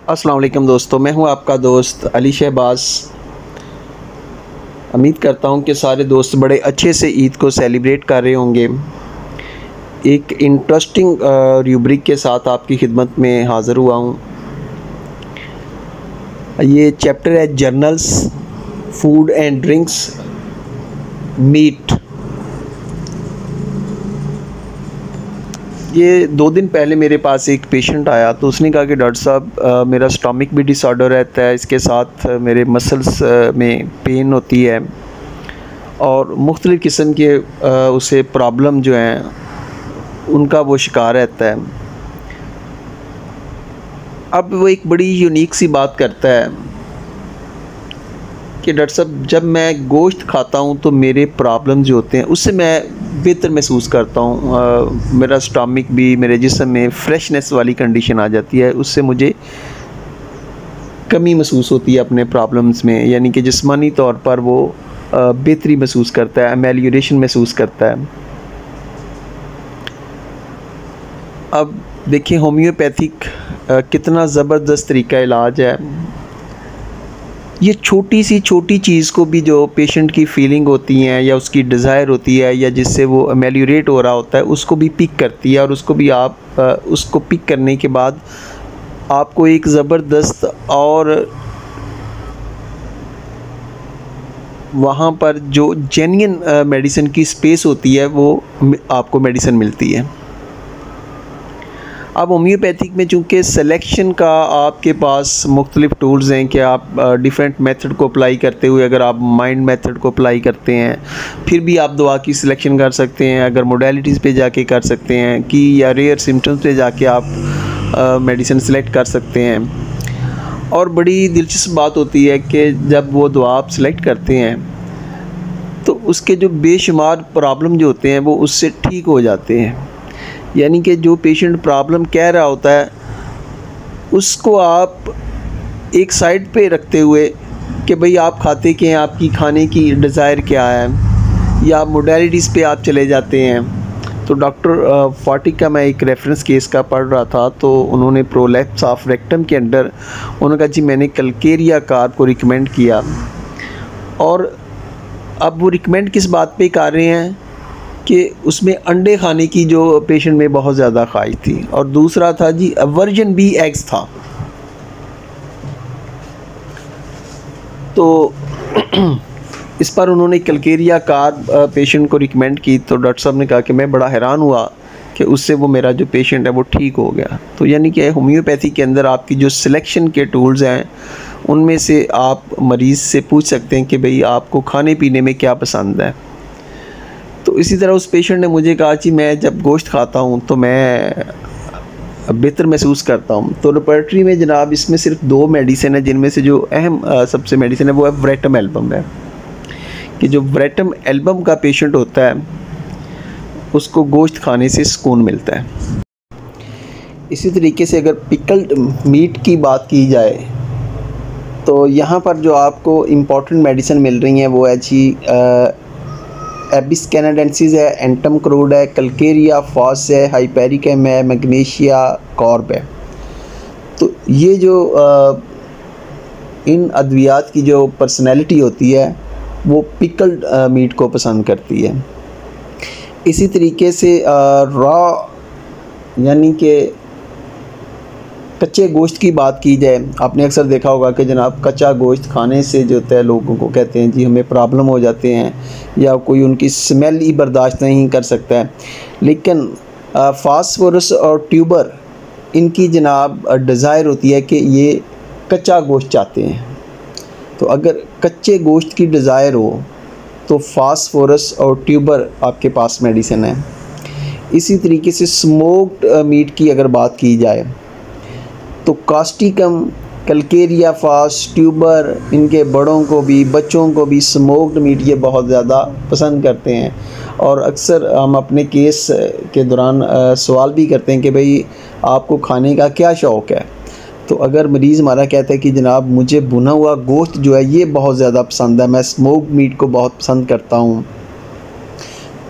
अस्सलाम वालेकुम दोस्तों, मैं हूं आपका दोस्त अली शहबाज। उम्मीद करता हूं कि सारे दोस्त बड़े अच्छे से ईद को सेलिब्रेट कर रहे होंगे। एक इंटरेस्टिंग रूब्रिक के साथ आपकी खिदमत में हाज़िर हुआ हूं। ये चैप्टर है journals, food and drinks, meat. ये 2 दिन पहले मेरे पास एक पेशेंट आया तो उसने कहा कि डॉक्टर साहब मेरा स्टमक भी डिसऑर्डर रहता है, इसके साथ मेरे मसल्स में पेन होती है और मुख्तलिफ़ किस्म के उसे प्रॉब्लम जो हैं उनका वो शिकार रहता है। अब वो एक बड़ी यूनिक सी बात करता है कि डॉक्टर साहब जब मैं गोश्त खाता हूँ तो मेरे प्रॉब्लम जो होते हैं उससे मैं बेहतर महसूस करता हूँ। मेरा स्टमक भी, मेरे जिस्म में फ्रेशनेस वाली कंडीशन आ जाती है, उससे मुझे कमी महसूस होती है अपने प्रॉब्लम्स में, यानी कि जिस्मानी तौर पर वो बेहतरी महसूस करता है, एमेलियोरेशन महसूस करता है। अब देखिए होम्योपैथिक कितना ज़बरदस्त तरीका इलाज है। ये छोटी सी छोटी चीज़ को भी जो पेशेंट की फ़ीलिंग होती हैं या उसकी डिज़ायर होती है या जिससे वो एमेलियोरेट हो रहा होता है उसको भी पिक करती है, और उसको भी आप उसको पिक करने के बाद आपको एक ज़बरदस्त और वहाँ पर जो जेन्युइन मेडिसिन की स्पेस होती है वो आपको मेडिसिन मिलती है। अब होम्योपैथिक में चूँकि सिलेक्शन का आपके पास मुख्तलिफ़ टूल्स हैं कि आप डिफरेंट मेथड को अप्लाई करते हुए, अगर आप माइंड मेथड को अप्लाई करते हैं फिर भी आप दवा की सिलेक्शन कर सकते हैं, अगर मोडेलिटीज़ पे जाके कर सकते हैं कि या रेयर सिम्टम्स पे जाके आप मेडिसिन सेलेक्ट कर सकते हैं। और बड़ी दिलचस्प बात होती है कि जब वो दवा आप सेलेक्ट करते हैं तो उसके जो बेशुमार प्रॉब्लम जो होते हैं वो उससे ठीक हो जाते हैं। यानी कि जो पेशेंट प्रॉब्लम कह रहा होता है उसको आप एक साइड पे रखते हुए कि भाई आप खाते क्या हैं, आपकी खाने की डिज़ायर क्या है, या आप मोडेलिटीज़ पे आप चले जाते हैं। तो डॉक्टर फाटिक का मैं एक रेफरेंस केस का पढ़ रहा था तो उन्होंने प्रोलैप्स ऑफ रेक्टम के अंडर उन्होंने कहा जी मैंने कलकेरिया कार्ब को रिकमेंड किया, और अब वो रिकमेंड किस बात पे कर रहे हैं कि उसमें अंडे खाने की जो पेशेंट में बहुत ज़्यादा ख्वाहिश थी, और दूसरा था जी अवर्जन बी एग्स था। तो इस पर उन्होंने कलकेरिया कार्ब पेशेंट को रिकमेंड की तो डॉक्टर साहब ने कहा कि मैं बड़ा हैरान हुआ कि उससे वो मेरा जो पेशेंट है वो ठीक हो गया। तो यानी कि होम्योपैथी के अंदर आपकी जो सिलेक्शन के टूल्स हैं उनमें से आप मरीज़ से पूछ सकते हैं कि भाई आपको खाने पीने में क्या पसंद है। तो इसी तरह उस पेशेंट ने मुझे कहा कि मैं जब गोश्त खाता हूँ तो मैं बेहतर महसूस करता हूँ। तो रेपर्टरी में जनाब इसमें सिर्फ 2 मेडिसिन है जिनमें से जो अहम सबसे मेडिसिन है वो है वरेटम एल्बम है, कि जो वरेटम एल्बम का पेशेंट होता है उसको गोश्त खाने से सुकून मिलता है। इसी तरीके से अगर पिकल्ड मीट की बात की जाए तो यहाँ पर जो आपको इम्पॉर्टेंट मेडिसिन मिल रही हैं वो है जी एबिस कैनाडेंसिस है, एंटम क्रूड है, कलकेरिया फॉस है, हाइपेरिकम है, मैग्नीशिया कॉर्ब है। तो ये जो इन अद्वियात की जो पर्सनैलिटी होती है वो पिकल्ड मीट को पसंद करती है। इसी तरीके से रॉ यानी कि कच्चे गोश्त की बात की जाए, आपने अक्सर देखा होगा कि जनाब कच्चा गोश्त खाने से जो होता है लोगों को कहते हैं जी हमें प्रॉब्लम हो जाते हैं या कोई उनकी स्मेल ही बर्दाश्त नहीं कर सकता है। लेकिन फास्फोरस और ट्यूबर इनकी जनाब डिज़ायर होती है कि ये कच्चा गोश्त चाहते हैं। तो अगर कच्चे गोश्त की डिज़ायर हो तो फास्फोरस और ट्यूबर आपके पास मेडिसिन है। इसी तरीके से स्मोक्ड मीट की अगर बात की जाए तो कास्टिकम, कलकेरिया फॉस, ट्यूबर, इनके बड़ों को भी बच्चों को भी स्मोक्ड मीट ये बहुत ज़्यादा पसंद करते हैं। और अक्सर हम अपने केस के दौरान सवाल भी करते हैं कि भाई आपको खाने का क्या शौक़ है। तो अगर मरीज़ हमारा कहता है कि जनाब मुझे भुना हुआ गोश्त जो है ये बहुत ज़्यादा पसंद है, मैं स्मोक्ड मीट को बहुत पसंद करता हूँ,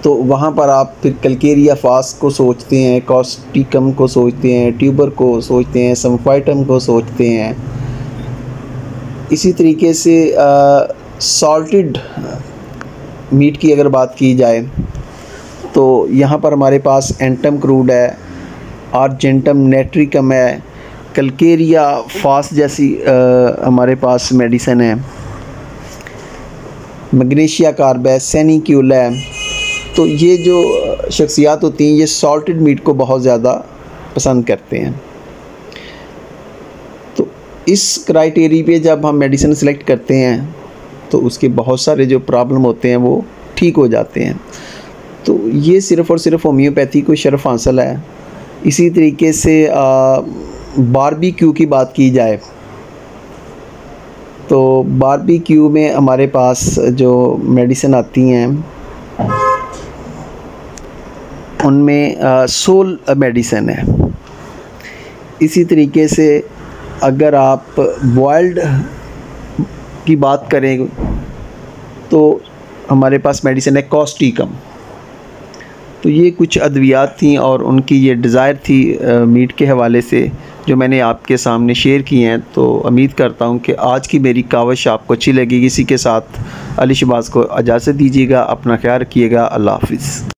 तो वहाँ पर आप फिर कैलकेरिया फास को सोचते हैं, कॉस्टिकम को सोचते हैं, ट्यूबर को सोचते हैं, सम्फाइटम को सोचते हैं। इसी तरीके से सॉल्टेड मीट की अगर बात की जाए तो यहाँ पर हमारे पास एंटम क्रूड है, आर्जेंटम नेट्रिकम है, कैलकेरिया फास जैसी हमारे पास मेडिसिन है, मैग्नीशिया कार्ब है, सेनिक्यूल है। तो ये जो शख्सियात होती हैं ये सॉल्टेड मीट को बहुत ज़्यादा पसंद करते हैं। तो इस क्राइटेरिया पे जब हम मेडिसिन सेलेक्ट करते हैं तो उसके बहुत सारे जो प्रॉब्लम होते हैं वो ठीक हो जाते हैं। तो ये सिर्फ़ और सिर्फ होम्योपैथी को शरफ़ हासिल है। इसी तरीके से बारबेक्यू की बात की जाए तो बारबेक्यू में हमारे पास जो मेडिसिन आती हैं उनमें सोल मेडिसिन है। इसी तरीके से अगर आप बॉइल्ड की बात करें तो हमारे पास मेडिसिन है कॉस्टिकम। तो ये कुछ अद्वियात थी और उनकी ये डिज़ायर थी मीट के हवाले से जो मैंने आपके सामने शेयर की हैं। तो उम्मीद करता हूँ कि आज की मेरी काविश आपको अच्छी लगेगी। इसी के साथ अली शहबाज को इजाज़त दीजिएगा। अपना ख्याल रखिएगा। अल्लाह हाफ़िज़।